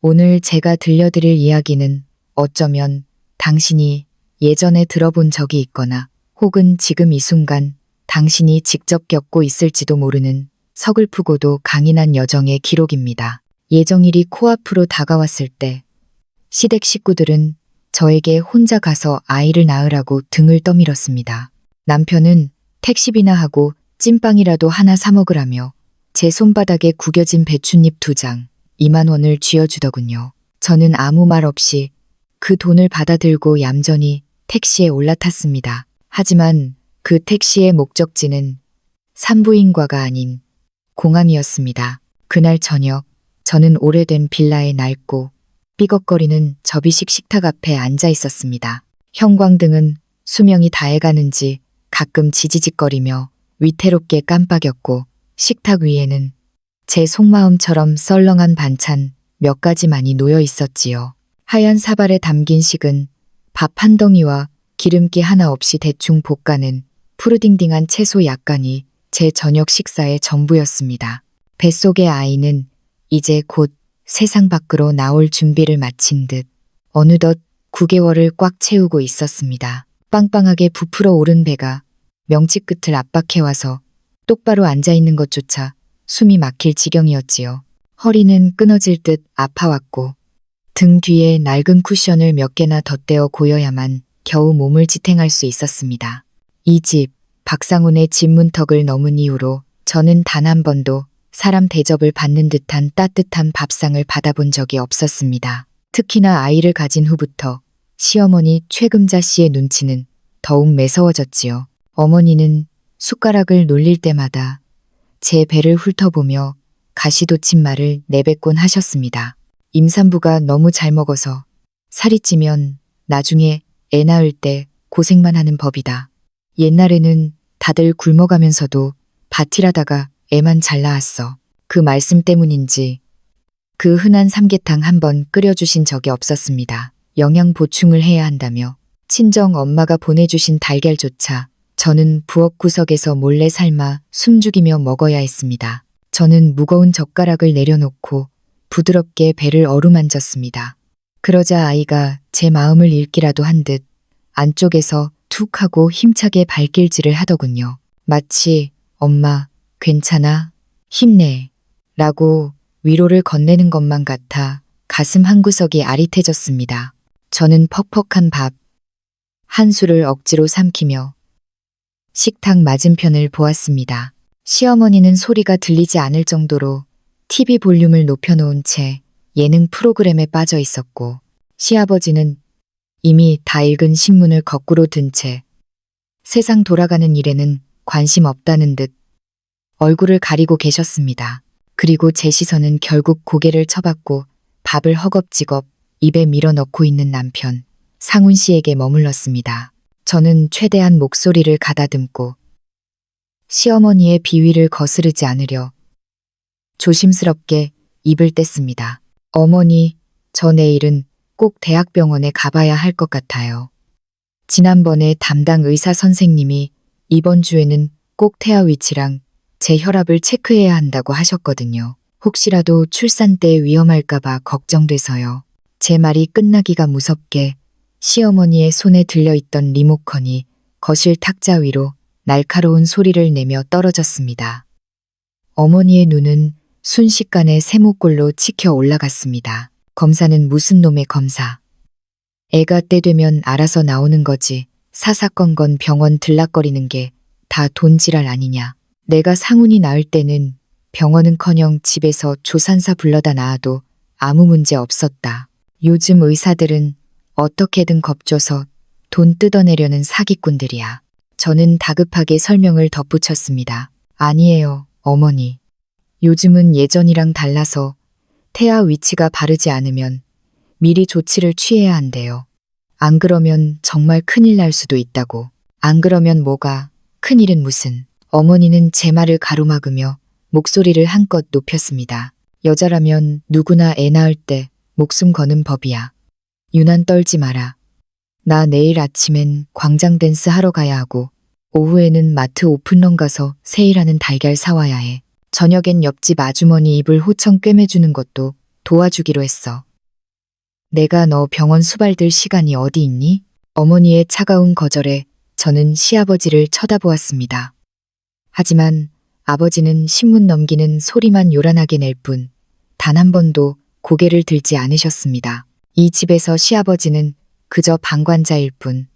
오늘 제가 들려드릴 이야기는 어쩌면 당신이 예전에 들어본 적이 있거나 혹은 지금 이 순간 당신이 직접 겪고 있을지도 모르는 서글프고도 강인한 여정의 기록입니다. 예정일이 코앞으로 다가왔을 때 시댁 식구들은 저에게 혼자 가서 아이를 낳으라고 등을 떠밀었습니다. 남편은 택시비나 하고 찐빵이라도 하나 사 먹으라며 제 손바닥에 구겨진 배춧잎 2장, 2만 원을 쥐어주더군요. 저는 아무 말 없이 그 돈을 받아들고 얌전히 택시에 올라탔습니다. 하지만 그 택시의 목적지는 산부인과가 아닌 공항이었습니다. 그날 저녁 저는 오래된 빌라의 낡고 삐걱거리는 접이식 식탁 앞에 앉아 있었습니다. 형광등은 수명이 다해가는지 가끔 지지직거리며 위태롭게 깜빡였고 식탁 위에는 제 속마음처럼 썰렁한 반찬 몇 가지만이 놓여 있었지요. 하얀 사발에 담긴 식은 밥 한 덩이와 기름기 하나 없이 대충 볶아낸 푸르딩딩한 채소 약간이 제 저녁 식사의 전부였습니다. 뱃속의 아이는 이제 곧 세상 밖으로 나올 준비를 마친 듯 어느덧 9개월을 꽉 채우고 있었습니다. 빵빵하게 부풀어 오른 배가 명치 끝을 압박해와서 똑바로 앉아있는 것조차 숨이 막힐 지경이었지요. 허리는 끊어질 듯 아파왔고 등 뒤에 낡은 쿠션을 몇 개나 덧대어 고여야만 겨우 몸을 지탱할 수 있었습니다. 이 집, 박상훈의 집 문턱을 넘은 이후로 저는 단 한 번도 사람 대접을 받는 듯한 따뜻한 밥상을 받아본 적이 없었습니다. 특히나 아이를 가진 후부터 시어머니 최금자 씨의 눈치는 더욱 매서워졌지요. 어머니는 숟가락을 놀릴 때마다 제 배를 훑어보며 가시돋친 말을 내뱉곤 하셨습니다. 임산부가 너무 잘 먹어서 살이 찌면 나중에 애 낳을 때 고생만 하는 법이다. 옛날에는 다들 굶어가면서도 바틸하다가 애만 잘 낳았어. 그 말씀 때문인지 그 흔한 삼계탕 한 번 끓여주신 적이 없었습니다. 영양 보충을 해야 한다며 친정 엄마가 보내주신 달걀조차 저는 부엌 구석에서 몰래 삶아 숨죽이며 먹어야 했습니다. 저는 무거운 젓가락을 내려놓고 부드럽게 배를 어루만졌습니다. 그러자 아이가 제 마음을 읽기라도 한 듯 안쪽에서 툭 하고 힘차게 발길질을 하더군요. 마치 엄마 괜찮아? 힘내 라고 위로를 건네는 것만 같아 가슴 한구석이 아릿해졌습니다. 저는 퍽퍽한 밥 한 술을 억지로 삼키며 식탁 맞은편을 보았습니다. 시어머니는 소리가 들리지 않을 정도로 TV 볼륨을 높여놓은 채 예능 프로그램에 빠져 있었고 시아버지는 이미 다 읽은 신문을 거꾸로 든 채 세상 돌아가는 일에는 관심 없다는 듯 얼굴을 가리고 계셨습니다. 그리고 제 시선은 결국 고개를 쳐박고 밥을 허겁지겁 입에 밀어넣고 있는 남편 상훈 씨에게 머물렀습니다. 저는 최대한 목소리를 가다듬고 시어머니의 비위를 거스르지 않으려 조심스럽게 입을 뗐습니다. 어머니, 저 내일은 꼭 대학병원에 가봐야 할 것 같아요. 지난번에 담당 의사 선생님이 이번 주에는 꼭 태아 위치랑 제 혈압을 체크해야 한다고 하셨거든요. 혹시라도 출산 때 위험할까봐 걱정돼서요. 제 말이 끝나기가 무섭게 시어머니의 손에 들려있던 리모컨이 거실 탁자 위로 날카로운 소리를 내며 떨어졌습니다. 어머니의 눈은 순식간에 세모꼴로 치켜 올라갔습니다. 검사는 무슨 놈의 검사. 애가 때 되면 알아서 나오는 거지. 사사건건 병원 들락거리는 게 다 돈지랄 아니냐. 내가 상훈이 낳을 때는 병원은커녕 집에서 조산사 불러다 낳아도 아무 문제 없었다. 요즘 의사들은 어떻게든 겁줘서 돈 뜯어내려는 사기꾼들이야. 저는 다급하게 설명을 덧붙였습니다. 아니에요, 어머니. 요즘은 예전이랑 달라서 태아 위치가 바르지 않으면 미리 조치를 취해야 한대요. 안 그러면 정말 큰일 날 수도 있다고. 안 그러면 뭐가, 큰일은 무슨. 어머니는 제 말을 가로막으며 목소리를 한껏 높였습니다. 여자라면 누구나 애 낳을 때 목숨 거는 법이야. 유난 떨지 마라. 나 내일 아침엔 광장 댄스 하러 가야 하고 오후에는 마트 오픈런 가서 세일하는 달걀 사와야 해. 저녁엔 옆집 아주머니 입을 호청 꿰매주는 것도 도와주기로 했어. 내가 너 병원 수발들 시간이 어디 있니? 어머니의 차가운 거절에 저는 시아버지를 쳐다보았습니다. 하지만 아버지는 신문 넘기는 소리만 요란하게 낼 뿐 단 한 번도 고개를 들지 않으셨습니다. 이 집에서 시아버지는 그저 방관자일 뿐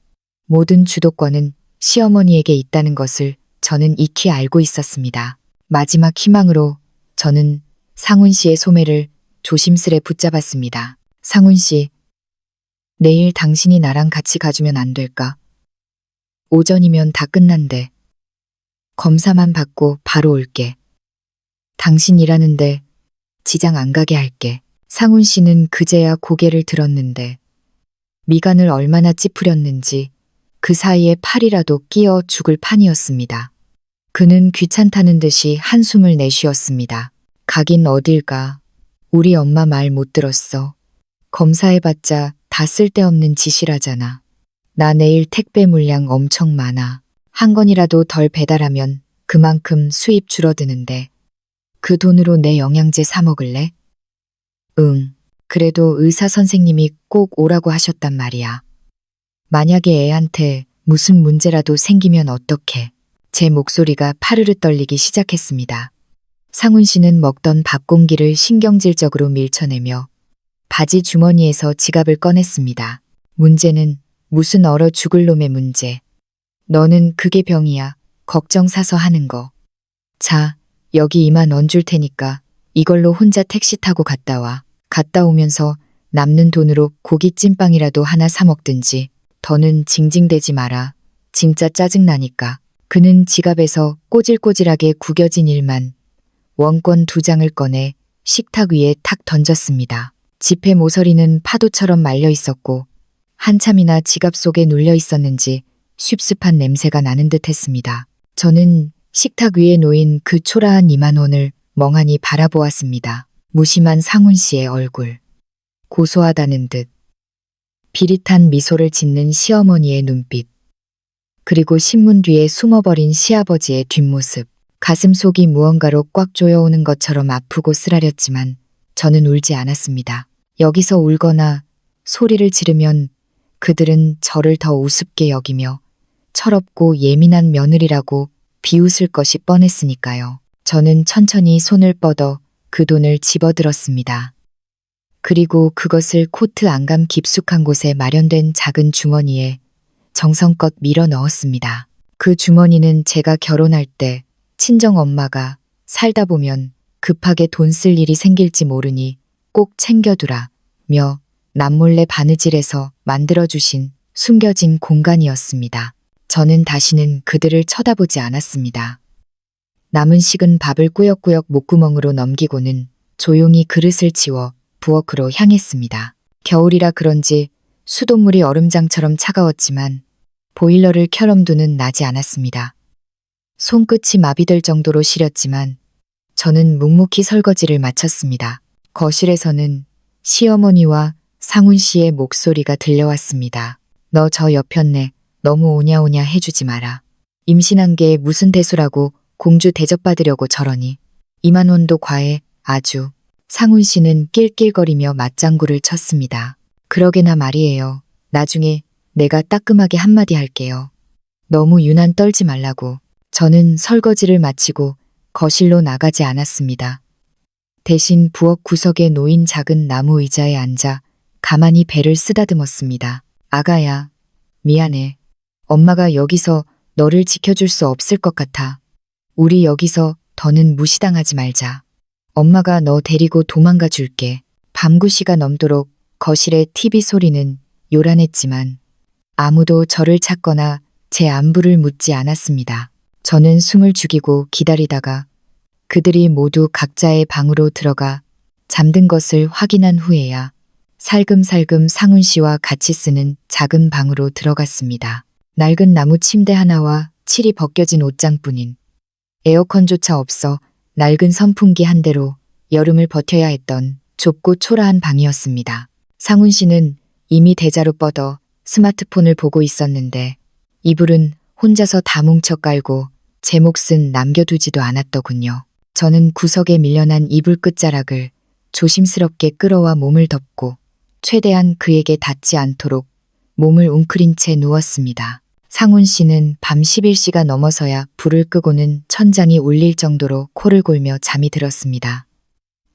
모든 주도권은 시어머니에게 있다는 것을 저는 익히 알고 있었습니다. 마지막 희망으로 저는 상훈 씨의 소매를 조심스레 붙잡았습니다. 상훈 씨, 내일 당신이 나랑 같이 가주면 안 될까? 오전이면 다 끝난대. 검사만 받고 바로 올게. 당신 일하는데 지장 안 가게 할게. 상훈 씨는 그제야 고개를 들었는데 미간을 얼마나 찌푸렸는지 그 사이에 팔이라도 끼어 죽을 판이었습니다. 그는 귀찮다는 듯이 한숨을 내쉬었습니다. 가긴 어딜 가. 우리 엄마 말 못 들었어. 검사해봤자 다 쓸데없는 짓이라잖아. 나 내일 택배 물량 엄청 많아. 한 건이라도 덜 배달하면 그만큼 수입 줄어드는데 그 돈으로 내 영양제 사 먹을래? 응. 그래도 의사 선생님이 꼭 오라고 하셨단 말이야. 만약에 애한테 무슨 문제라도 생기면 어떡해. 제 목소리가 파르르 떨리기 시작했습니다. 상훈 씨는 먹던 밥 공기를 신경질적으로 밀쳐내며 바지 주머니에서 지갑을 꺼냈습니다. 문제는 무슨 얼어 죽을 놈의 문제. 너는 그게 병이야. 걱정 사서 하는 거. 자, 여기 2만 원 줄 테니까 이걸로 혼자 택시 타고 갔다 와. 갔다 오면서 남는 돈으로 고기 찐빵이라도 하나 사 먹든지. 더는 징징대지 마라. 진짜 짜증나니까. 그는 지갑에서 꼬질꼬질하게 구겨진 1만 원권 2장을 꺼내 식탁 위에 탁 던졌습니다. 지폐 모서리는 파도처럼 말려 있었고 한참이나 지갑 속에 눌려 있었는지 슭습한 냄새가 나는 듯 했습니다. 저는 식탁 위에 놓인 그 초라한 2만 원을 멍하니 바라보았습니다. 무심한 상훈 씨의 얼굴. 고소하다는 듯. 비릿한 미소를 짓는 시어머니의 눈빛. 그리고 신문 뒤에 숨어버린 시아버지의 뒷모습. 가슴속이 무언가로 꽉 조여오는 것처럼 아프고 쓰라렸지만 저는 울지 않았습니다. 여기서 울거나 소리를 지르면 그들은 저를 더 우습게 여기며 철없고 예민한 며느리라고 비웃을 것이 뻔했으니까요. 저는 천천히 손을 뻗어 그 돈을 집어들었습니다. 그리고 그것을 코트 안감 깊숙한 곳에 마련된 작은 주머니에 정성껏 밀어 넣었습니다. 그 주머니는 제가 결혼할 때 친정 엄마가 살다 보면 급하게 돈 쓸 일이 생길지 모르니 꼭 챙겨두라며 남몰래 바느질해서 만들어주신 숨겨진 공간이었습니다. 저는 다시는 그들을 쳐다보지 않았습니다. 남은 식은 밥을 꾸역꾸역 목구멍으로 넘기고는 조용히 그릇을 치워 부엌으로 향했습니다. 겨울이라 그런지 수돗물이 얼음장처럼 차가웠지만 보일러를 켜럼두는 나지 않았습니다. 손끝이 마비될 정도로 시렸지만 저는 묵묵히 설거지를 마쳤습니다. 거실에서는 시어머니와 상훈 씨의 목소리가 들려왔습니다. 너 저 여편네 너무 오냐오냐 해주지 마라. 임신한 게 무슨 대수라고 공주 대접받으려고 저러니. 2만 원도 과해 아주. 상훈 씨는 낄낄거리며 맞장구를 쳤습니다. 그러게나 말이에요. 나중에 내가 따끔하게 한마디 할게요. 너무 유난 떨지 말라고. 저는 설거지를 마치고 거실로 나가지 않았습니다. 대신 부엌 구석에 놓인 작은 나무 의자에 앉아 가만히 배를 쓰다듬었습니다. 아가야, 미안해. 엄마가 여기서 너를 지켜줄 수 없을 것 같아. 우리 여기서 더는 무시당하지 말자. 엄마가 너 데리고 도망가 줄게. 밤 9시가 넘도록 거실의 TV 소리는 요란했지만 아무도 저를 찾거나 제 안부를 묻지 않았습니다. 저는 숨을 죽이고 기다리다가 그들이 모두 각자의 방으로 들어가 잠든 것을 확인한 후에야 살금살금 상훈 씨와 같이 쓰는 작은 방으로 들어갔습니다. 낡은 나무 침대 하나와 칠이 벗겨진 옷장뿐인 에어컨조차 없어 낡은 선풍기 한 대로 여름을 버텨야 했던 좁고 초라한 방이었습니다. 상훈 씨는 이미 대자로 뻗어 스마트폰을 보고 있었는데 이불은 혼자서 다 뭉쳐 깔고 제 몫은 남겨두지도 않았더군요. 저는 구석에 밀려난 이불 끝자락을 조심스럽게 끌어와 몸을 덮고 최대한 그에게 닿지 않도록 몸을 웅크린 채 누웠습니다. 상훈 씨는 밤 11시가 넘어서야 불을 끄고는 천장이 울릴 정도로 코를 골며 잠이 들었습니다.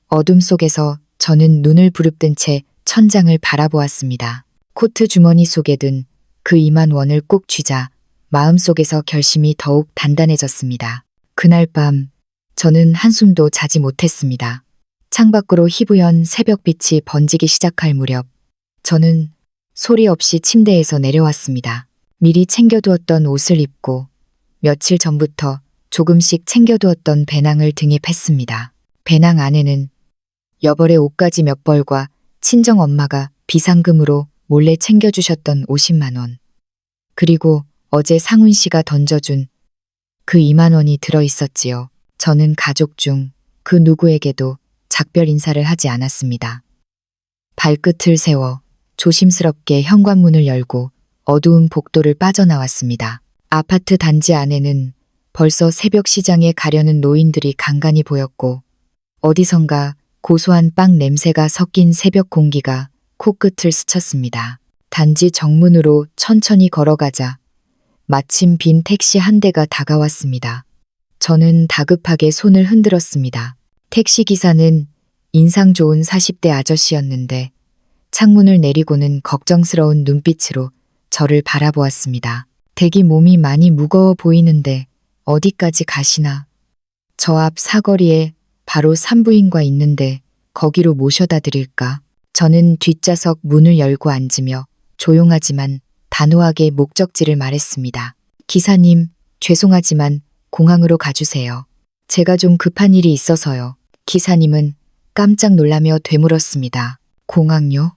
어둠 속에서 저는 눈을 부릅뜬 채 천장을 바라보았습니다. 코트 주머니 속에 든 그 2만 원을 꼭 쥐자 마음속에서 결심이 더욱 단단해졌습니다. 그날 밤 저는 한숨도 자지 못했습니다. 창밖으로 희부연 새벽빛이 번지기 시작할 무렵 저는 소리 없이 침대에서 내려왔습니다. 미리 챙겨두었던 옷을 입고 며칠 전부터 조금씩 챙겨두었던 배낭을 등입했습니다. 배낭 안에는 여벌의 옷가지 몇 벌과 친정엄마가 비상금으로 몰래 챙겨주셨던 50만 원, 그리고 어제 상훈 씨가 던져준 그 2만 원이 들어있었지요. 저는 가족 중 그 누구에게도 작별 인사를 하지 않았습니다. 발끝을 세워 조심스럽게 현관문을 열고 어두운 복도를 빠져나왔습니다. 아파트 단지 안에는 벌써 새벽 시장에 가려는 노인들이 간간히 보였고 어디선가 고소한 빵 냄새가 섞인 새벽 공기가 코끝을 스쳤습니다. 단지 정문으로 천천히 걸어가자 마침 빈 택시 한 대가 다가왔습니다. 저는 다급하게 손을 흔들었습니다. 택시기사는 인상 좋은 40대 아저씨였는데 창문을 내리고는 걱정스러운 눈빛으로 저를 바라보았습니다. 댁이 몸이 많이 무거워 보이는데 어디까지 가시나? 저 앞 사거리에 바로 산부인과 있는데 거기로 모셔다 드릴까? 저는 뒷좌석 문을 열고 앉으며 조용하지만 단호하게 목적지를 말했습니다. 기사님, 죄송하지만 공항으로 가주세요. 제가 좀 급한 일이 있어서요. 기사님은 깜짝 놀라며 되물었습니다. 공항요?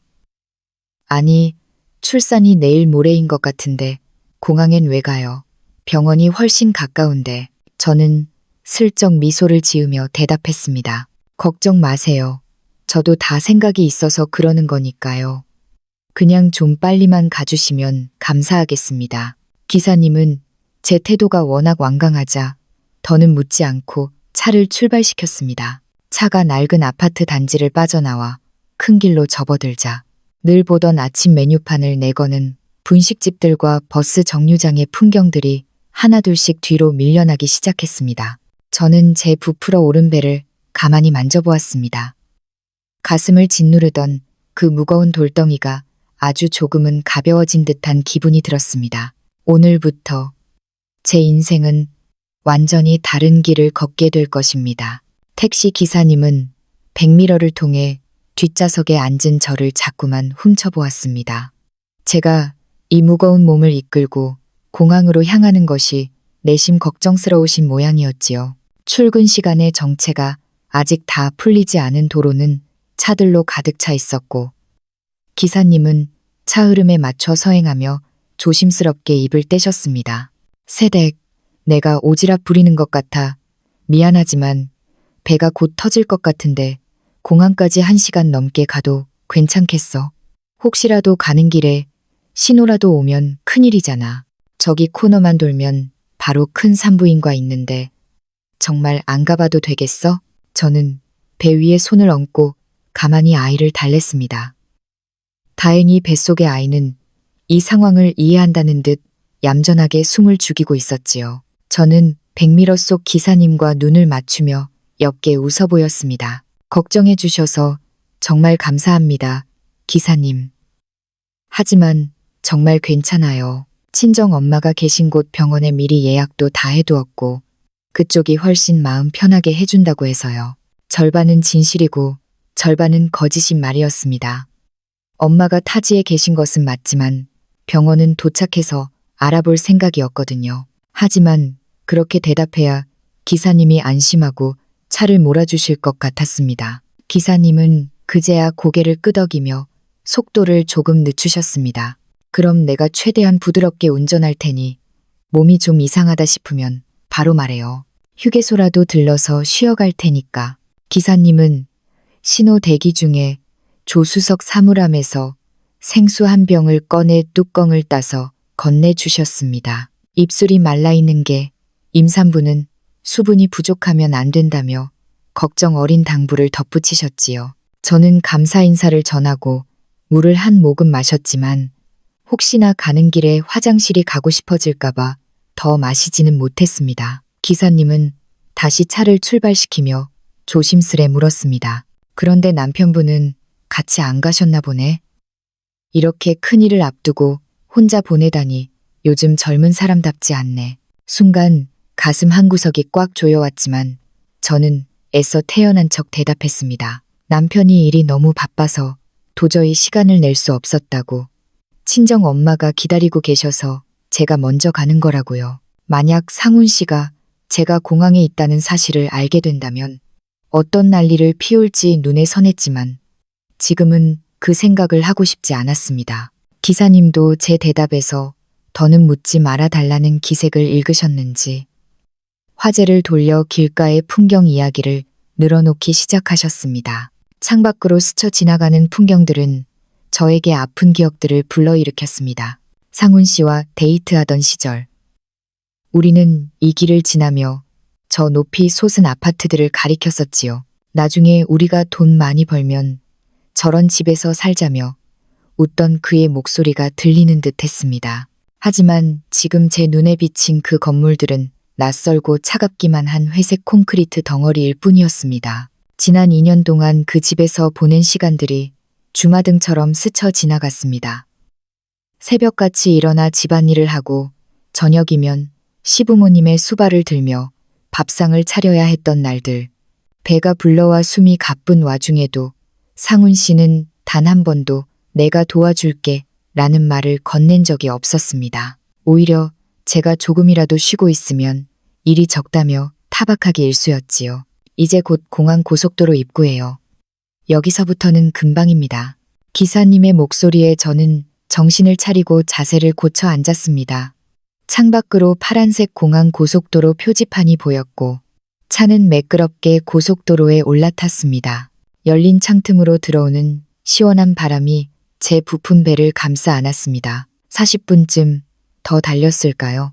아니, 출산이 내일 모레인 것 같은데 공항엔 왜 가요? 병원이 훨씬 가까운데. 저는 슬쩍 미소를 지으며 대답했습니다. 걱정 마세요. 저도 다 생각이 있어서 그러는 거니까요. 그냥 좀 빨리만 가주시면 감사하겠습니다. 기사님은 제 태도가 워낙 완강하자 더는 묻지 않고 차를 출발시켰습니다. 차가 낡은 아파트 단지를 빠져나와 큰 길로 접어들자 늘 보던 아침 메뉴판을 내거는 분식집들과 버스 정류장의 풍경들이 하나둘씩 뒤로 밀려나기 시작했습니다. 저는 제 부풀어 오른 배를 가만히 만져보았습니다. 가슴을 짓누르던 그 무거운 돌덩이가 아주 조금은 가벼워진 듯한 기분이 들었습니다. 오늘부터 제 인생은 완전히 다른 길을 걷게 될 것입니다. 택시 기사님은 백미러를 통해 뒷좌석에 앉은 저를 자꾸만 훔쳐보았습니다. 제가 이 무거운 몸을 이끌고 공항으로 향하는 것이 내심 걱정스러우신 모양이었지요. 출근 시간의 정체가 아직 다 풀리지 않은 도로는 차들로 가득 차 있었고 기사님은 차 흐름에 맞춰 서행하며 조심스럽게 입을 떼셨습니다. 세댁, 내가 오지랖 부리는 것 같아 미안하지만 배가 곧 터질 것 같은데 공항까지 1시간 넘게 가도 괜찮겠어? 혹시라도 가는 길에 신호라도 오면 큰일이잖아. 저기 코너만 돌면 바로 큰 산부인과 있는데 정말 안 가봐도 되겠어? 저는 배 위에 손을 얹고 가만히 아이를 달랬습니다. 다행히 뱃속의 아이는 이 상황을 이해한다는 듯 얌전하게 숨을 죽이고 있었지요. 저는 백미러 속 기사님과 눈을 맞추며 옅게 웃어 보였습니다. 걱정해 주셔서 정말 감사합니다, 기사님. 하지만 정말 괜찮아요. 친정 엄마가 계신 곳 병원에 미리 예약도 다 해두었고 그쪽이 훨씬 마음 편하게 해준다고 해서요. 절반은 진실이고 절반은 거짓인 말이었습니다. 엄마가 타지에 계신 것은 맞지만 병원은 도착해서 알아볼 생각이었거든요. 하지만 그렇게 대답해야 기사님이 안심하고 차를 몰아주실 것 같았습니다. 기사님은 그제야 고개를 끄덕이며 속도를 조금 늦추셨습니다. 그럼 내가 최대한 부드럽게 운전할 테니 몸이 좀 이상하다 싶으면 바로 말해요. 휴게소라도 들러서 쉬어갈 테니까. 기사님은 신호 대기 중에 조수석 사물함에서 생수 한 병을 꺼내 뚜껑을 따서 건네주셨습니다. 입술이 말라있는 게 임산부는 수분이 부족하면 안 된다며 걱정 어린 당부를 덧붙이셨지요. 저는 감사 인사를 전하고 물을 한 모금 마셨지만 혹시나 가는 길에 화장실이 가고 싶어질까봐 더 마시지는 못했습니다. 기사님은 다시 차를 출발시키며 조심스레 물었습니다. 그런데 남편분은 같이 안 가셨나 보네. 이렇게 큰일을 앞두고 혼자 보내다니 요즘 젊은 사람답지 않네. 순간 가슴 한구석이 꽉 조여왔지만 저는 애써 태연한 척 대답했습니다. 남편이 일이 너무 바빠서 도저히 시간을 낼 수 없었다고. 친정 엄마가 기다리고 계셔서 제가 먼저 가는 거라고요. 만약 상훈 씨가 제가 공항에 있다는 사실을 알게 된다면 어떤 난리를 피울지 눈에 선했지만 지금은 그 생각을 하고 싶지 않았습니다. 기사님도 제 대답에서 더는 묻지 말아 달라는 기색을 읽으셨는지 화제를 돌려 길가의 풍경 이야기를 늘어놓기 시작하셨습니다. 창밖으로 스쳐 지나가는 풍경들은 저에게 아픈 기억들을 불러일으켰습니다. 상훈 씨와 데이트하던 시절. 우리는 이 길을 지나며 저 높이 솟은 아파트들을 가리켰었지요. 나중에 우리가 돈 많이 벌면 저런 집에서 살자며 웃던 그의 목소리가 들리는 듯 했습니다. 하지만 지금 제 눈에 비친 그 건물들은 낯설고 차갑기만 한 회색 콘크리트 덩어리일 뿐이었습니다. 지난 2년 동안 그 집에서 보낸 시간들이 주마등처럼 스쳐 지나갔습니다. 새벽같이 일어나 집안일을 하고 저녁이면 시부모님의 수발을 들며 밥상을 차려야 했던 날들. 배가 불러와 숨이 가쁜 와중에도 상훈 씨는 단 한 번도 내가 도와줄게 라는 말을 건넨 적이 없었습니다. 오히려 제가 조금이라도 쉬고 있으면 일이 적다며 타박하기 일쑤였지요. 이제 곧 공항 고속도로 입구예요. 여기서부터는 금방입니다. 기사님의 목소리에 저는 정신을 차리고 자세를 고쳐 앉았습니다. 창밖으로 파란색 공항 고속도로 표지판이 보였고 차는 매끄럽게 고속도로에 올라탔습니다. 열린 창틈으로 들어오는 시원한 바람이 제 부푼 배를 감싸 안았습니다. 40분쯤 더 달렸을까요?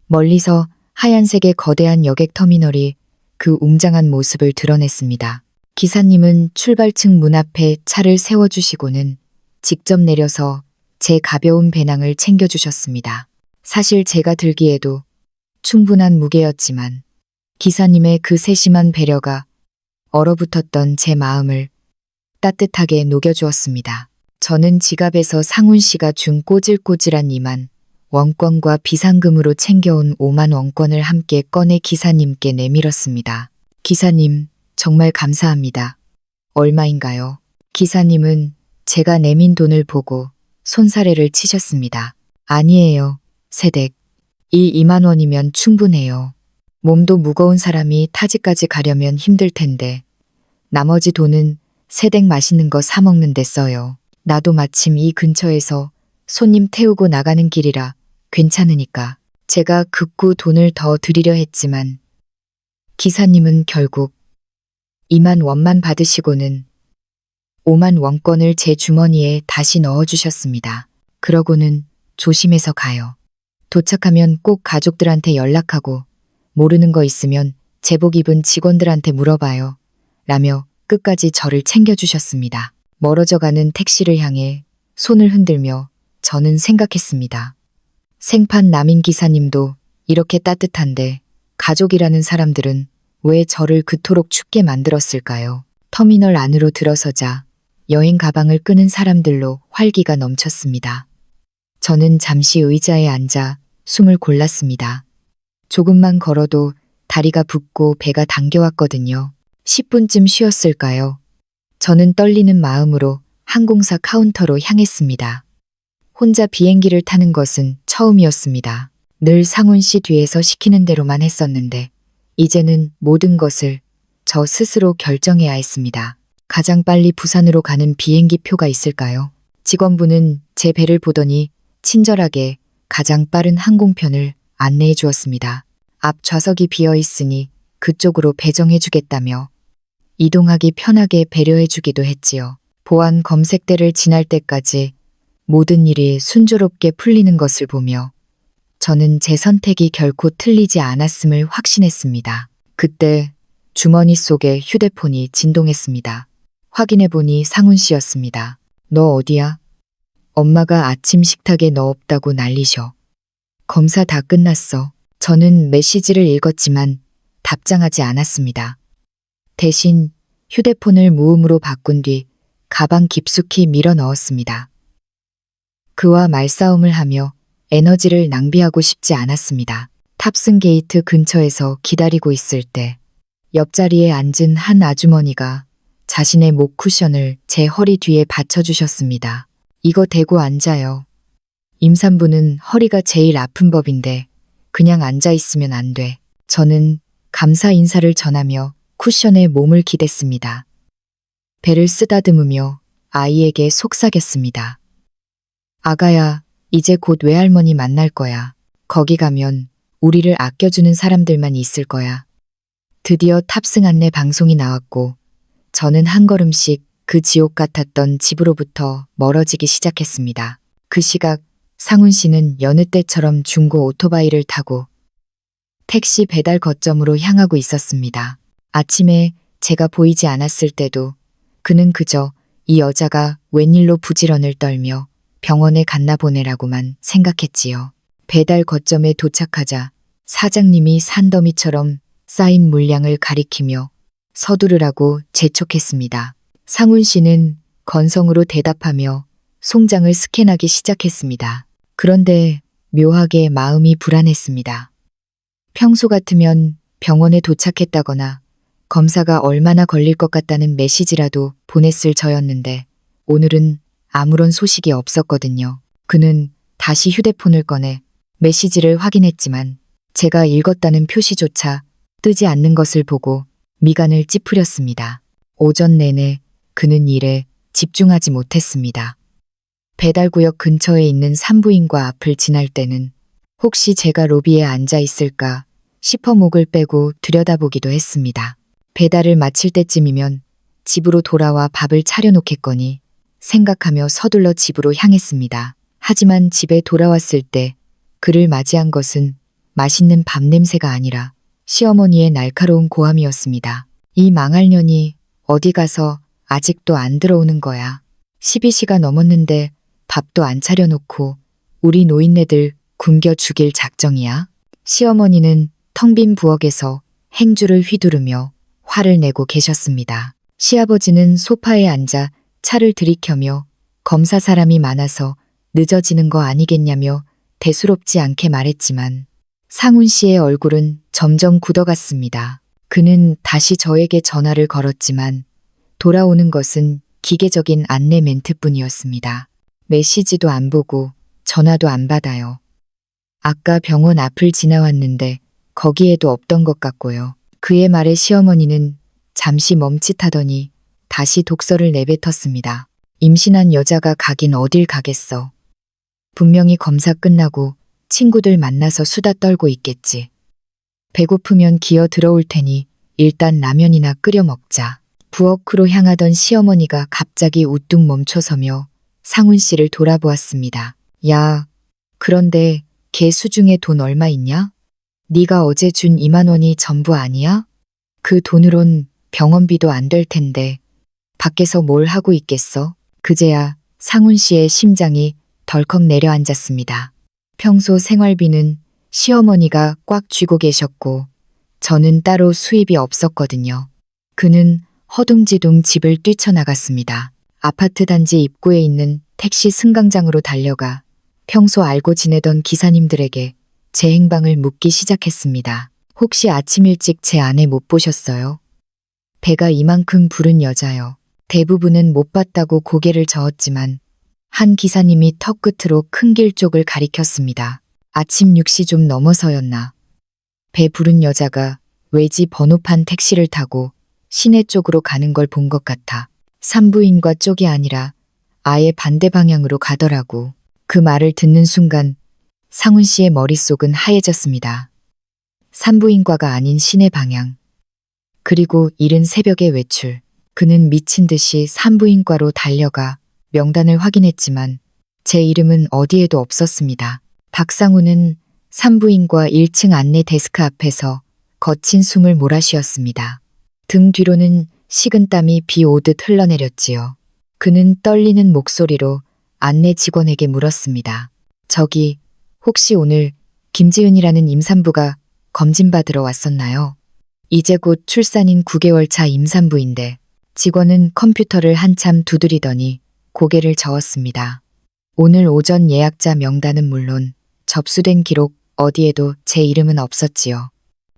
멀리서 하얀색의 거대한 여객터미널이 그 웅장한 모습을 드러냈습니다. 기사님은 출발층 문 앞에 차를 세워주시고는 직접 내려서 제 가벼운 배낭을 챙겨주셨습니다. 사실 제가 들기에도 충분한 무게였지만 기사님의 그 세심한 배려가 얼어붙었던 제 마음을 따뜻하게 녹여주었습니다. 저는 지갑에서 상훈 씨가 준 꼬질꼬질한 2만 원권과 비상금으로 챙겨온 5만 원권을 함께 꺼내 기사님께 내밀었습니다. 기사님, 정말 감사합니다. 얼마인가요? 기사님은 제가 내민 돈을 보고 손사래를 치셨습니다. 아니에요, 세댁. 이 2만 원이면 충분해요. 몸도 무거운 사람이 타지까지 가려면 힘들 텐데 나머지 돈은 세댁 맛있는 거 사 먹는 데 써요. 나도 마침 이 근처에서 손님 태우고 나가는 길이라 괜찮으니까. 제가 급구 돈을 더 드리려 했지만 기사님은 결국 2만 원만 받으시고는 5만 원권을 제 주머니에 다시 넣어주셨습니다. 그러고는 조심해서 가요. 도착하면 꼭 가족들한테 연락하고 모르는 거 있으면 제복 입은 직원들한테 물어봐요. 라며 끝까지 저를 챙겨주셨습니다. 멀어져가는 택시를 향해 손을 흔들며 저는 생각했습니다. 생판 남인 기사님도 이렇게 따뜻한데 가족이라는 사람들은 왜 저를 그토록 춥게 만들었을까요? 터미널 안으로 들어서자 여행 가방을 끄는 사람들로 활기가 넘쳤습니다. 저는 잠시 의자에 앉아 숨을 골랐습니다. 조금만 걸어도 다리가 붓고 배가 당겨왔거든요. 10분쯤 쉬었을까요? 저는 떨리는 마음으로 항공사 카운터로 향했습니다. 혼자 비행기를 타는 것은 처음이었습니다. 늘 상훈 씨 뒤에서 시키는 대로만 했었는데 이제는 모든 것을 저 스스로 결정해야 했습니다. 가장 빨리 부산으로 가는 비행기 표가 있을까요? 직원분은 제 배를 보더니 친절하게 가장 빠른 항공편을 안내해 주었습니다. 앞 좌석이 비어 있으니 그쪽으로 배정해 주겠다며 이동하기 편하게 배려해 주기도 했지요. 보안 검색대를 지날 때까지 모든 일이 순조롭게 풀리는 것을 보며 저는 제 선택이 결코 틀리지 않았음을 확신했습니다. 그때 주머니 속에 휴대폰이 진동했습니다. 확인해보니 상훈 씨였습니다. 너 어디야? 엄마가 아침 식탁에 너 없다고 난리셔. 검사 다 끝났어. 저는 메시지를 읽었지만 답장하지 않았습니다. 대신 휴대폰을 무음으로 바꾼 뒤 가방 깊숙이 밀어 넣었습니다. 그와 말싸움을 하며 에너지를 낭비하고 싶지 않았습니다. 탑승 게이트 근처에서 기다리고 있을 때 옆자리에 앉은 한 아주머니가 자신의 목 쿠션을 제 허리 뒤에 받쳐주셨습니다. 이거 대고 앉아요. 임산부는 허리가 제일 아픈 법인데 그냥 앉아있으면 안 돼. 저는 감사 인사를 전하며 쿠션에 몸을 기댔습니다. 배를 쓰다듬으며 아이에게 속삭였습니다. 아가야, 이제 곧 외할머니 만날 거야. 거기 가면 우리를 아껴주는 사람들만 있을 거야. 드디어 탑승 안내 방송이 나왔고 저는 한 걸음씩 그 지옥 같았던 집으로부터 멀어지기 시작했습니다. 그 시각 상훈 씨는 여느 때처럼 중고 오토바이를 타고 택시 배달 거점으로 향하고 있었습니다. 아침에 제가 보이지 않았을 때도 그는 그저 이 여자가 웬일로 부지런을 떨며 병원에 갔나 보네라고만 생각했지요. 배달 거점에 도착하자 사장님이 산더미처럼 쌓인 물량을 가리키며 서두르라고 재촉했습니다. 상훈 씨는 건성으로 대답하며 송장을 스캔하기 시작했습니다. 그런데 묘하게 마음이 불안했습니다. 평소 같으면 병원에 도착했다거나 검사가 얼마나 걸릴 것 같다는 메시지라도 보냈을 저였는데 오늘은 아무런 소식이 없었거든요. 그는 다시 휴대폰을 꺼내 메시지를 확인했지만 제가 읽었다는 표시조차 뜨지 않는 것을 보고 미간을 찌푸렸습니다. 오전 내내 그는 일에 집중하지 못했습니다. 배달구역 근처에 있는 산부인과 앞을 지날 때는 혹시 제가 로비에 앉아 있을까 싶어 목을 빼고 들여다보기도 했습니다. 배달을 마칠 때쯤이면 집으로 돌아와 밥을 차려놓겠거니 생각하며 서둘러 집으로 향했습니다. 하지만 집에 돌아왔을 때 그를 맞이한 것은 맛있는 밥 냄새가 아니라 시어머니의 날카로운 고함이었습니다. 이 망할 년이 어디 가서 아직도 안 들어오는 거야. 12시가 넘었는데 밥도 안 차려놓고 우리 노인네들 굶겨 죽일 작정이야. 시어머니는 텅 빈 부엌에서 행주를 휘두르며 화를 내고 계셨습니다. 시아버지는 소파에 앉아 차를 들이켜며 검사 사람이 많아서 늦어지는 거 아니겠냐며 대수롭지 않게 말했지만 상훈 씨의 얼굴은 점점 굳어갔습니다. 그는 다시 저에게 전화를 걸었지만 돌아오는 것은 기계적인 안내 멘트뿐이었습니다. 메시지도 안 보고 전화도 안 받아요. 아까 병원 앞을 지나왔는데 거기에도 없던 것 같고요. 그의 말에 시어머니는 잠시 멈칫하더니 다시 독서를 내뱉었습니다. 임신한 여자가 가긴 어딜 가겠어. 분명히 검사 끝나고 친구들 만나서 수다 떨고 있겠지. 배고프면 기어 들어올 테니 일단 라면이나 끓여 먹자. 부엌으로 향하던 시어머니가 갑자기 우뚝 멈춰서며 상훈 씨를 돌아보았습니다. 야, 그런데 걔 수중에 돈 얼마 있냐? 네가 어제 준 2만 원이 전부 아니야? 그 돈으론 병원비도 안 될 텐데 밖에서 뭘 하고 있겠어? 그제야 상훈 씨의 심장이 덜컥 내려앉았습니다. 평소 생활비는 시어머니가 꽉 쥐고 계셨고 저는 따로 수입이 없었거든요. 그는 허둥지둥 집을 뛰쳐나갔습니다. 아파트 단지 입구에 있는 택시 승강장으로 달려가 평소 알고 지내던 기사님들에게 제 행방을 묻기 시작했습니다. 혹시 아침 일찍 제 아내 못 보셨어요? 배가 이만큼 부른 여자요. 대부분은 못 봤다고 고개를 저었지만 한 기사님이 턱 끝으로 큰 길 쪽을 가리켰습니다. 아침 6시 좀 넘어서였나. 배 부른 여자가 외지 번호판 택시를 타고 시내 쪽으로 가는 걸 본 것 같아. 산부인과 쪽이 아니라 아예 반대 방향으로 가더라고. 그 말을 듣는 순간 상훈 씨의 머릿속은 하얘졌습니다. 산부인과가 아닌 시내 방향. 그리고 이른 새벽의 외출. 그는 미친 듯이 산부인과로 달려가 명단을 확인했지만 제 이름은 어디에도 없었습니다. 박상우는 산부인과 1층 안내 데스크 앞에서 거친 숨을 몰아쉬었습니다. 등 뒤로는 식은땀이 비 오듯 흘러내렸지요. 그는 떨리는 목소리로 안내 직원에게 물었습니다. 저기, 혹시 오늘 김지은이라는 임산부가 검진받으러 왔었나요? 이제 곧 출산인 9개월 차 임산부인데 직원은 컴퓨터를 한참 두드리더니 고개를 저었습니다. 오늘 오전 예약자 명단은 물론 접수된 기록 어디에도 제 이름은 없었지요.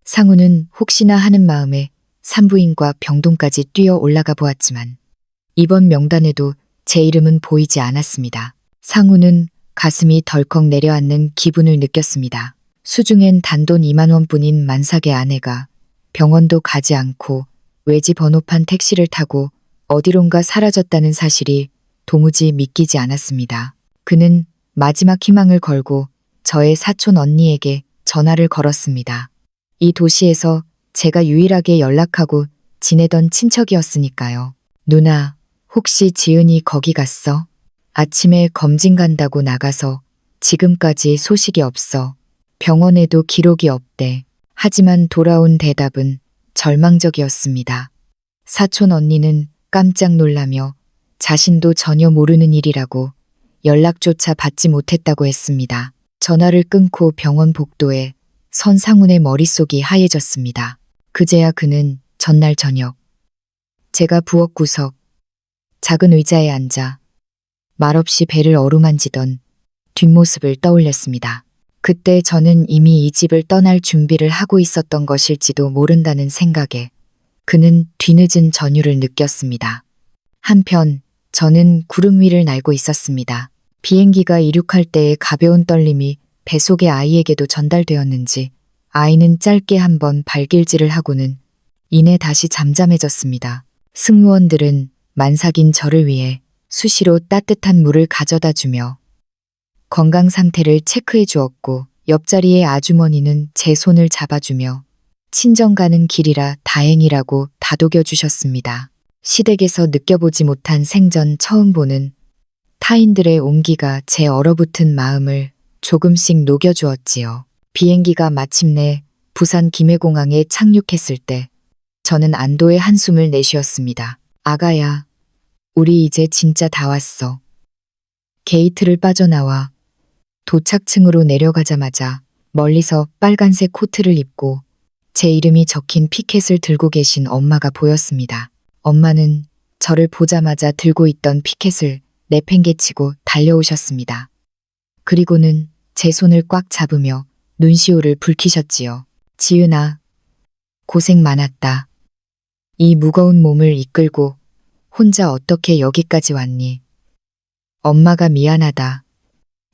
상우는 혹시나 하는 마음에 산부인과 병동까지 뛰어 올라가 보았지만 이번 명단에도 제 이름은 보이지 않았습니다. 상우는 가슴이 덜컥 내려앉는 기분을 느꼈습니다. 수중엔 단돈 2만 원뿐인 만삭의 아내가 병원도 가지 않고 외지 번호판 택시를 타고 어디론가 사라졌다는 사실이 도무지 믿기지 않았습니다. 그는 마지막 희망을 걸고 저의 사촌 언니에게 전화를 걸었습니다. 이 도시에서 제가 유일하게 연락하고 지내던 친척이었으니까요. 누나, 혹시 지은이 거기 갔어? 아침에 검진 간다고 나가서 지금까지 소식이 없어. 병원에도 기록이 없대. 하지만 돌아온 대답은 절망적이었습니다. 사촌 언니는 깜짝 놀라며 자신도 전혀 모르는 일이라고 연락조차 받지 못했다고 했습니다. 전화를 끊고 병원 복도에 선 상훈의 머릿속이 하얘졌습니다. 그제야 그는 전날 저녁 제가 부엌 구석 작은 의자에 앉아 말없이 배를 어루만지던 뒷모습을 떠올렸습니다. 그때 저는 이미 이 집을 떠날 준비를 하고 있었던 것일지도 모른다는 생각에 그는 뒤늦은 전율을 느꼈습니다. 한편 저는 구름 위를 날고 있었습니다. 비행기가 이륙할 때의 가벼운 떨림이 뱃속의 아이에게도 전달되었는지 아이는 짧게 한번 발길질을 하고는 이내 다시 잠잠해졌습니다. 승무원들은 만삭인 저를 위해 수시로 따뜻한 물을 가져다 주며 건강 상태를 체크해 주었고 옆자리의 아주머니는 제 손을 잡아주며 친정 가는 길이라 다행이라고 다독여 주셨습니다. 시댁에서 느껴보지 못한 생전 처음 보는 타인들의 온기가 제 얼어붙은 마음을 조금씩 녹여주었지요. 비행기가 마침내 부산 김해공항에 착륙했을 때 저는 안도의 한숨을 내쉬었습니다. 아가야, 우리 이제 진짜 다 왔어. 게이트를 빠져나와 도착층으로 내려가자마자 멀리서 빨간색 코트를 입고 제 이름이 적힌 피켓을 들고 계신 엄마가 보였습니다. 엄마는 저를 보자마자 들고 있던 피켓을 내팽개치고 달려오셨습니다. 그리고는 제 손을 꽉 잡으며 눈시울을 붉히셨지요. 지은아, 고생 많았다. 이 무거운 몸을 이끌고 혼자 어떻게 여기까지 왔니? 엄마가 미안하다.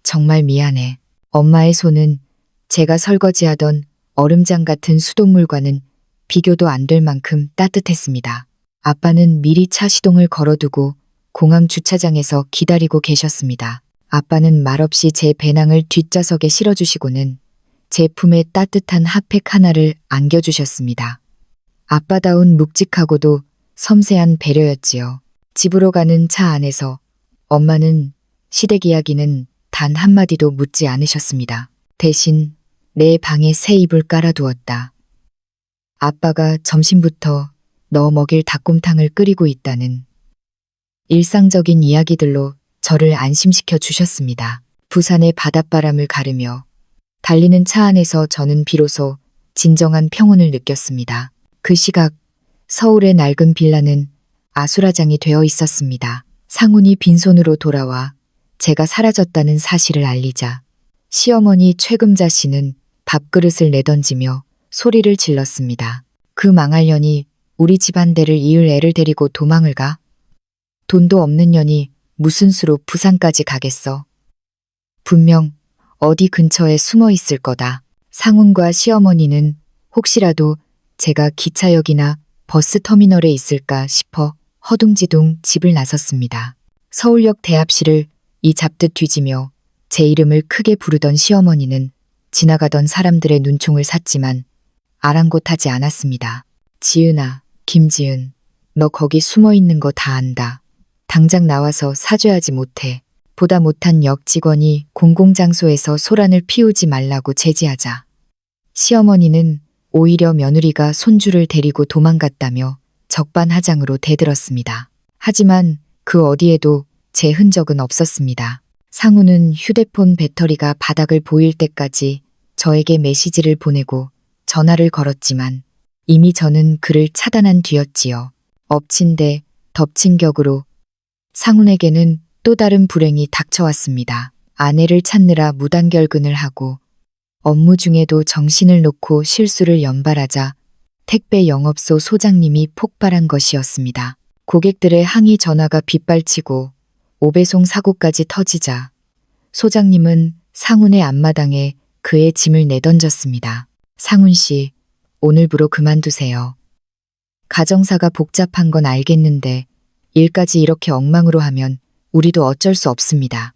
정말 미안해. 엄마의 손은 제가 설거지하던 얼음장 같은 수돗물과는 비교도 안 될 만큼 따뜻했습니다. 아빠는 미리 차 시동을 걸어두고 공항 주차장에서 기다리고 계셨습니다. 아빠는 말없이 제 배낭을 뒷좌석에 실어주시고는 제 품에 따뜻한 핫팩 하나를 안겨주셨습니다. 아빠다운 묵직하고도 섬세한 배려였지요. 집으로 가는 차 안에서 엄마는 시댁 이야기는 단 한마디도 묻지 않으셨습니다. 대신 내 방에 새 이불 깔아두었다. 아빠가 점심부터 너 먹일 닭곰탕을 끓이고 있다는 일상적인 이야기들로 저를 안심시켜 주셨습니다. 부산의 바닷바람을 가르며 달리는 차 안에서 저는 비로소 진정한 평온을 느꼈습니다. 그 시각 서울의 낡은 빌라는 아수라장이 되어 있었습니다. 상훈이 빈손으로 돌아와 제가 사라졌다는 사실을 알리자 시어머니 최금자 씨는 밥그릇을 내던지며 소리를 질렀습니다. 그 망할 년이 우리 집안 대를 이을 애를 데리고 도망을 가? 돈도 없는 년이 무슨 수로 부산까지 가겠어? 분명 어디 근처에 숨어 있을 거다. 상훈과 시어머니는 혹시라도 제가 기차역이나 버스터미널에 있을까 싶어 허둥지둥 집을 나섰습니다. 서울역 대합실을 이 잡듯 뒤지며 제 이름을 크게 부르던 시어머니는 지나가던 사람들의 눈총을 샀지만 아랑곳하지 않았습니다. 지은아, 김지은, 너 거기 숨어 있는 거 다 안다. 당장 나와서 사죄하지 못해. 보다 못한 역 직원이 공공장소에서 소란을 피우지 말라고 제지하자 시어머니는 오히려 며느리가 손주를 데리고 도망갔다며 적반하장으로 대들었습니다. 하지만 그 어디에도 제 흔적은 없었습니다. 상우는 휴대폰 배터리가 바닥을 보일 때까지 저에게 메시지를 보내고 전화를 걸었지만 이미 저는 그를 차단한 뒤였지요. 엎친 데 덮친 격으로 상훈에게는 또 다른 불행이 닥쳐왔습니다. 아내를 찾느라 무단결근을 하고 업무 중에도 정신을 놓고 실수를 연발하자 택배 영업소 소장님이 폭발한 것이었습니다. 고객들의 항의 전화가 빗발치고 오배송 사고까지 터지자 소장님은 상훈의 앞마당에 그의 짐을 내던졌습니다. 상훈 씨, 오늘부로 그만두세요. 가정사가 복잡한 건 알겠는데 일까지 이렇게 엉망으로 하면 우리도 어쩔 수 없습니다.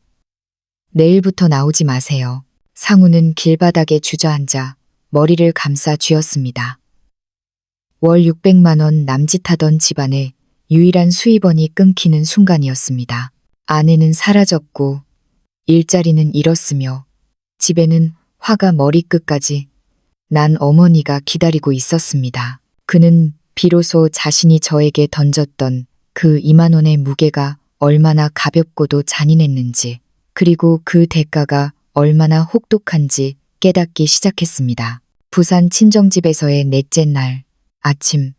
내일부터 나오지 마세요. 상우는 길바닥에 주저앉아 머리를 감싸 쥐었습니다. 월 600만 원 남짓하던 집안의 유일한 수입원이 끊기는 순간이었습니다. 아내는 사라졌고 일자리는 잃었으며 집에는 화가 머리끝까지 난 어머니가 기다리고 있었습니다. 그는 비로소 자신이 저에게 던졌던 그 2만 원의 무게가 얼마나 가볍고도 잔인했는지, 그리고 그 대가가 얼마나 혹독한지 깨닫기 시작했습니다. 부산 친정집에서의 넷째 날 아침,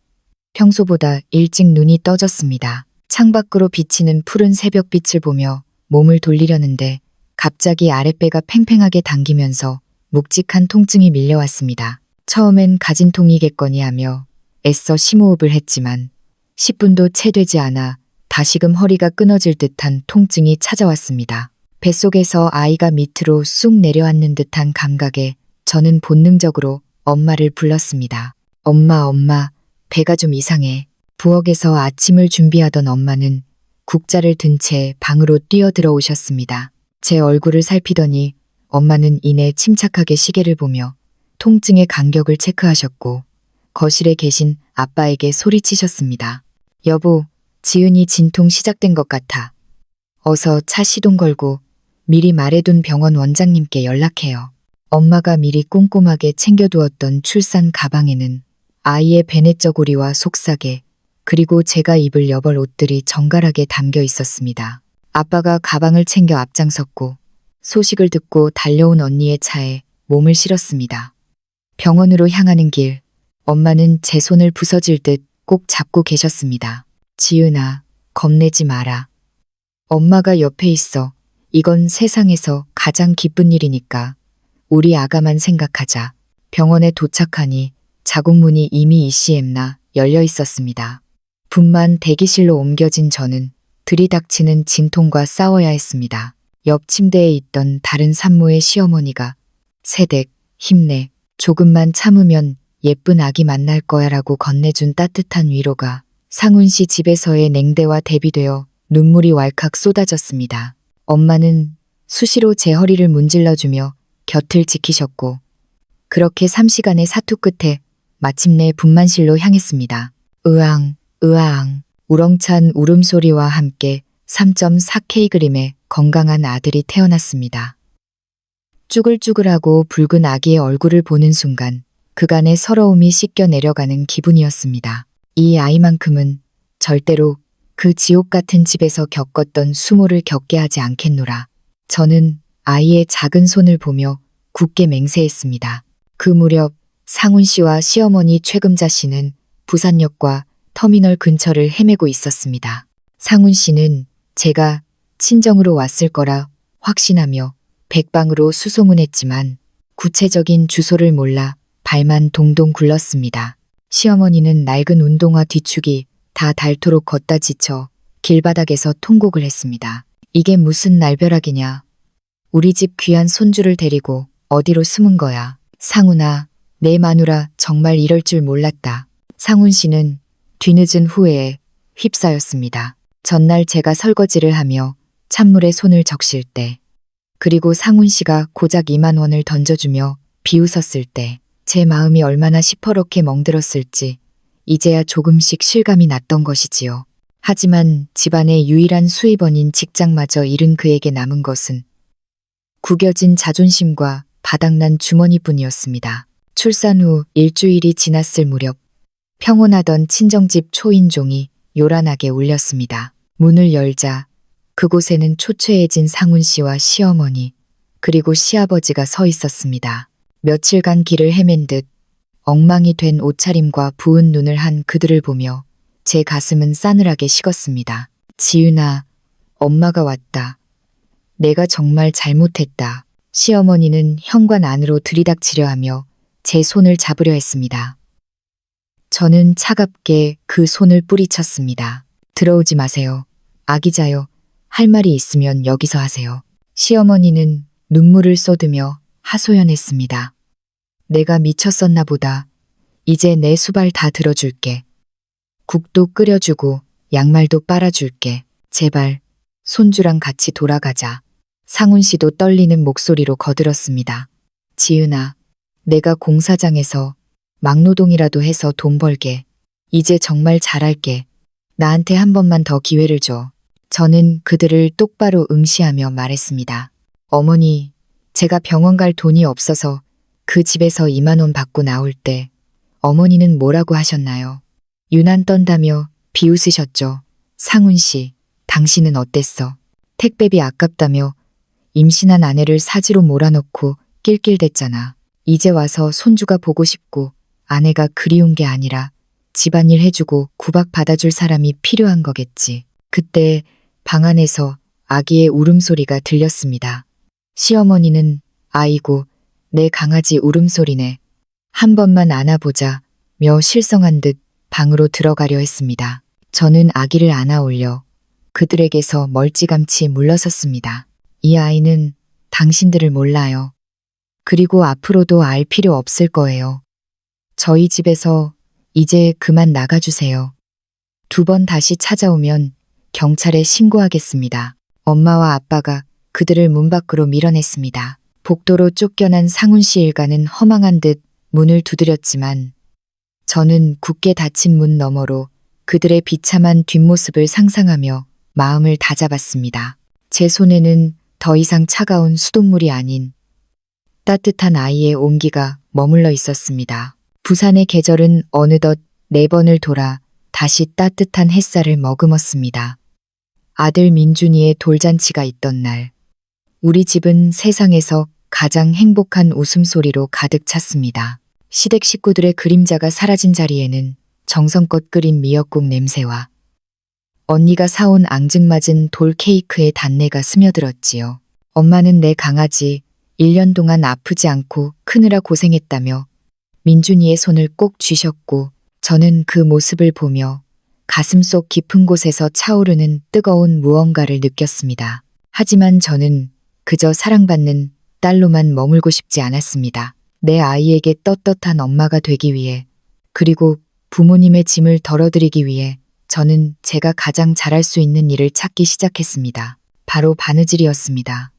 평소보다 일찍 눈이 떠졌습니다. 창밖으로 비치는 푸른 새벽빛을 보며 몸을 돌리려는데 갑자기 아랫배가 팽팽하게 당기면서 묵직한 통증이 밀려왔습니다. 처음엔 가진통이겠거니 하며 애써 심호흡을 했지만 10분도 채 되지 않아 다시금 허리가 끊어질 듯한 통증이 찾아왔습니다. 뱃속에서 아이가 밑으로 쑥 내려앉는 듯한 감각에 저는 본능적으로 엄마를 불렀습니다. 엄마, 엄마, 배가 좀 이상해. 부엌에서 아침을 준비하던 엄마는 국자를 든 채 방으로 뛰어들어 오셨습니다. 제 얼굴을 살피더니 엄마는 이내 침착하게 시계를 보며 통증의 간격을 체크하셨고 거실에 계신 아빠에게 소리치셨습니다. 여보, 지은이 진통 시작된 것 같아. 어서 차 시동 걸고 미리 말해둔 병원 원장님께 연락해요. 엄마가 미리 꼼꼼하게 챙겨두었던 출산 가방에는 아이의 배냇저고리와 속사계, 그리고 제가 입을 여벌 옷들이 정갈하게 담겨 있었습니다. 아빠가 가방을 챙겨 앞장섰고 소식을 듣고 달려온 언니의 차에 몸을 실었습니다. 병원으로 향하는 길, 엄마는 제 손을 부서질 듯 꼭 잡고 계셨습니다. 지은아, 겁내지 마라. 엄마가 옆에 있어. 이건 세상에서 가장 기쁜 일이니까 우리 아가만 생각하자. 병원에 도착하니 자궁문이 이미 ECM나 열려 있었습니다. 분만 대기실로 옮겨진 저는 들이닥치는 진통과 싸워야 했습니다. 옆 침대에 있던 다른 산모의 시어머니가 세댁, 힘내, 조금만 참으면 예쁜 아기 만날 거야 라고 건네준 따뜻한 위로가 상훈 씨 집에서의 냉대와 대비되어 눈물이 왈칵 쏟아졌습니다. 엄마는 수시로 제 허리를 문질러주며 곁을 지키셨고 그렇게 3시간의 사투 끝에 마침내 분만실로 향했습니다. 으앙, 으앙, 우렁찬 울음소리와 함께 3.4kg의 건강한 아들이 태어났습니다. 쭈글쭈글하고 붉은 아기의 얼굴을 보는 순간 그간의 서러움이 씻겨 내려가는 기분이었습니다. 이 아이만큼은 절대로 그 지옥 같은 집에서 겪었던 수모를 겪게 하지 않겠노라. 저는 아이의 작은 손을 보며 굳게 맹세했습니다. 그 무렵 상훈 씨와 시어머니 최금자 씨는 부산역과 터미널 근처를 헤매고 있었습니다. 상훈 씨는 제가 친정으로 왔을 거라 확신하며 백방으로 수소문했지만 구체적인 주소를 몰라 발만 동동 굴렀습니다. 시어머니는 낡은 운동화 뒤축이 다 닳도록 걷다 지쳐 길바닥에서 통곡을 했습니다. 이게 무슨 날벼락이냐. 우리 집 귀한 손주를 데리고 어디로 숨은 거야. 상훈아, 내 마누라 정말 이럴 줄 몰랐다. 상훈 씨는 뒤늦은 후회에 휩싸였습니다. 전날 제가 설거지를 하며 찬물에 손을 적실 때, 그리고 상훈 씨가 고작 2만 원을 던져주며 비웃었을 때 제 마음이 얼마나 시퍼렇게 멍들었을지 이제야 조금씩 실감이 났던 것이지요. 하지만 집안의 유일한 수입원인 직장마저 잃은 그에게 남은 것은 구겨진 자존심과 바닥난 주머니뿐이었습니다. 출산 후 일주일이 지났을 무렵 평온하던 친정집 초인종이 요란하게 울렸습니다. 문을 열자 그곳에는 초췌해진 상훈 씨와 시어머니, 그리고 시아버지가 서 있었습니다. 며칠간 길을 헤맨 듯 엉망이 된 옷차림과 부은 눈을 한 그들을 보며 제 가슴은 싸늘하게 식었습니다. 지은아, 엄마가 왔다. 내가 정말 잘못했다. 시어머니는 현관 안으로 들이닥치려 하며 제 손을 잡으려 했습니다. 저는 차갑게 그 손을 뿌리쳤습니다. 들어오지 마세요. 아기자요. 할 말이 있으면 여기서 하세요. 시어머니는 눈물을 쏟으며 하소연했습니다. 내가 미쳤었나 보다. 이제 내 수발 다 들어줄게. 국도 끓여주고 양말도 빨아줄게. 제발 손주랑 같이 돌아가자. 상훈 씨도 떨리는 목소리로 거들었습니다. 지은아, 내가 공사장에서 막노동이라도 해서 돈 벌게. 이제 정말 잘할게. 나한테 한 번만 더 기회를 줘. 저는 그들을 똑바로 응시하며 말했습니다. 어머니, 제가 병원 갈 돈이 없어서 그 집에서 2만 원 받고 나올 때 어머니는 뭐라고 하셨나요? 유난 떤다며 비웃으셨죠. 상훈 씨, 당신은 어땠어? 택배비 아깝다며 임신한 아내를 사지로 몰아넣고 낄낄댔잖아. 이제 와서 손주가 보고 싶고 아내가 그리운 게 아니라 집안일 해주고 구박 받아줄 사람이 필요한 거겠지. 그때 방 안에서 아기의 울음소리가 들렸습니다. 시어머니는 아이고, 내 강아지 울음소리네. 한 번만 안아보자 며 실성한 듯 방으로 들어가려 했습니다. 저는 아기를 안아 올려 그들에게서 멀찌감치 물러섰습니다. 이 아이는 당신들을 몰라요. 그리고 앞으로도 알 필요 없을 거예요. 저희 집에서 이제 그만 나가주세요. 2번 다시 찾아오면 경찰에 신고하겠습니다. 엄마와 아빠가 그들을 문 밖으로 밀어냈습니다. 복도로 쫓겨난 상훈 씨 일가는 허망한 듯 문을 두드렸지만 저는 굳게 닫힌 문 너머로 그들의 비참한 뒷모습을 상상하며 마음을 다잡았습니다. 제 손에는 더 이상 차가운 수돗물이 아닌 따뜻한 아이의 온기가 머물러 있었습니다. 부산의 계절은 어느덧 4번을 돌아 다시 따뜻한 햇살을 머금었습니다. 아들 민준이의 돌잔치가 있던 날, 우리 집은 세상에서 가장 행복한 웃음소리로 가득 찼습니다. 시댁 식구들의 그림자가 사라진 자리에는 정성껏 끓인 미역국 냄새와 언니가 사온 앙증맞은 돌 케이크의 단내가 스며들었지요. 엄마는 내 강아지 1년 동안 아프지 않고 크느라 고생했다며 민준이의 손을 꼭 쥐셨고 저는 그 모습을 보며 가슴속 깊은 곳에서 차오르는 뜨거운 무언가를 느꼈습니다. 하지만 저는 그저 사랑받는 딸로만 머물고 싶지 않았습니다. 내 아이에게 떳떳한 엄마가 되기 위해, 그리고 부모님의 짐을 덜어드리기 위해 저는 제가 가장 잘할 수 있는 일을 찾기 시작했습니다. 바로 바느질이었습니다.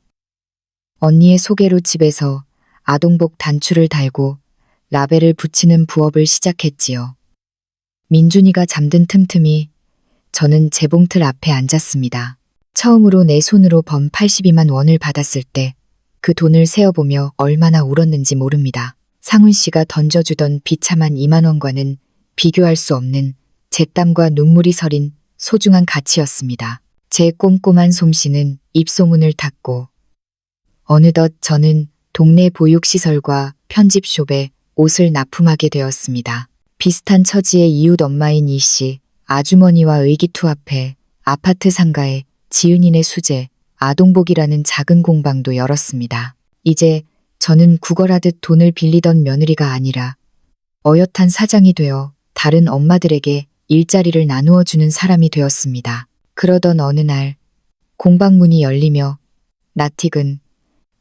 언니의 소개로 집에서 아동복 단추를 달고 라벨을 붙이는 부업을 시작했지요. 민준이가 잠든 틈틈이 저는 재봉틀 앞에 앉았습니다. 처음으로 내 손으로 번 82만 원을 받았을 때 그 돈을 세어보며 얼마나 울었는지 모릅니다. 상훈 씨가 던져주던 비참한 2만 원과는 비교할 수 없는 제 땀과 눈물이 서린 소중한 가치였습니다. 제 꼼꼼한 솜씨는 입소문을 탔고 어느덧 저는 동네 보육시설과 편집숍에 옷을 납품하게 되었습니다. 비슷한 처지의 이웃 엄마인 이 씨, 아주머니와 의기투합해 아파트 상가에 지은이네 수제, 아동복이라는 작은 공방도 열었습니다. 이제 저는 구걸하듯 돈을 빌리던 며느리가 아니라 어엿한 사장이 되어 다른 엄마들에게 일자리를 나누어 주는 사람이 되었습니다. 그러던 어느 날 공방문이 열리며 낯익은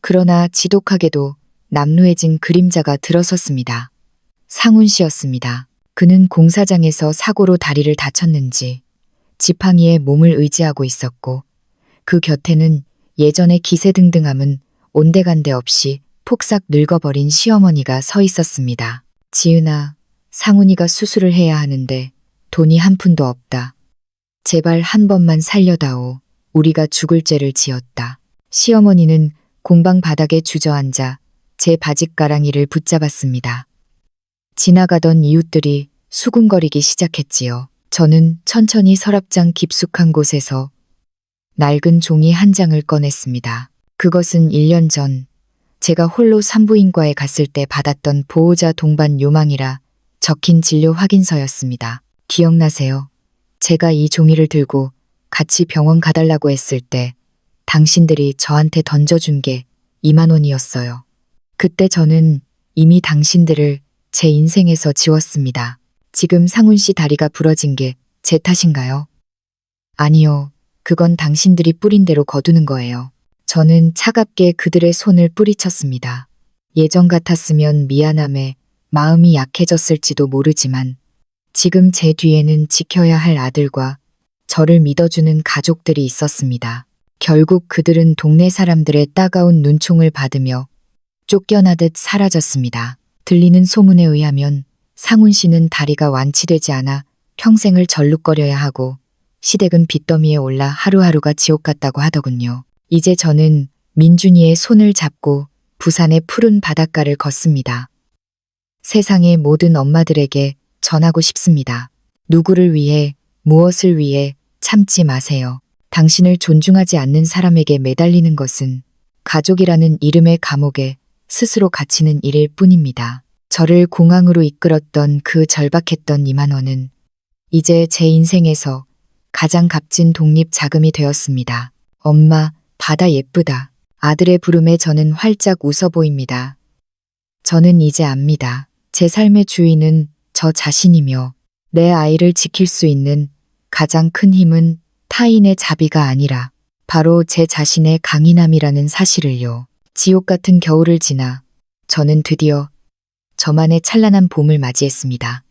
그러나 지독하게도 남루해진 그림자가 들어섰습니다. 상훈 씨였습니다. 그는 공사장에서 사고로 다리를 다쳤는지 지팡이에 몸을 의지하고 있었고 그 곁에는 예전의 기세등등함은 온데간데 없이 폭삭 늙어버린 시어머니가 서 있었습니다. 지은아, 상훈이가 수술을 해야 하는데 돈이 한 푼도 없다. 제발 한 번만 살려다오. 우리가 죽을 죄를 지었다. 시어머니는 공방 바닥에 주저앉아 제 바짓가랑이를 붙잡았습니다. 지나가던 이웃들이 수군거리기 시작했지요. 저는 천천히 서랍장 깊숙한 곳에서 낡은 종이 한 장을 꺼냈습니다. 그것은 1년 전 제가 홀로 산부인과에 갔을 때 받았던 보호자 동반 요망이라 적힌 진료 확인서였습니다. 기억나세요? 제가 이 종이를 들고 같이 병원 가달라고 했을 때 당신들이 저한테 던져준 게 2만 원이었어요. 그때 저는 이미 당신들을 제 인생에서 지웠습니다. 지금 상훈 씨 다리가 부러진 게 제 탓인가요? 아니요. 그건 당신들이 뿌린 대로 거두는 거예요. 저는 차갑게 그들의 손을 뿌리쳤습니다. 예전 같았으면 미안함에 마음이 약해졌을지도 모르지만 지금 제 뒤에는 지켜야 할 아들과 저를 믿어주는 가족들이 있었습니다. 결국 그들은 동네 사람들의 따가운 눈총을 받으며 쫓겨나듯 사라졌습니다. 들리는 소문에 의하면 상훈 씨는 다리가 완치되지 않아 평생을 절룩거려야 하고 시댁은 빚더미에 올라 하루하루가 지옥 같다고 하더군요. 이제 저는 민준이의 손을 잡고 부산의 푸른 바닷가를 걷습니다. 세상의 모든 엄마들에게 전하고 싶습니다. 누구를 위해, 무엇을 위해 참지 마세요. 당신을 존중하지 않는 사람에게 매달리는 것은 가족이라는 이름의 감옥에 스스로 갇히는 일일 뿐입니다. 저를 공항으로 이끌었던 그 절박했던 2만 원은 이제 제 인생에서 가장 값진 독립 자금이 되었습니다. 엄마, 바다 예쁘다. 아들의 부름에 저는 활짝 웃어 보입니다. 저는 이제 압니다. 제 삶의 주인은 저 자신이며 내 아이를 지킬 수 있는 가장 큰 힘은 타인의 자비가 아니라 바로 제 자신의 강인함이라는 사실을요. 지옥 같은 겨울을 지나 저는 드디어 저만의 찬란한 봄을 맞이했습니다.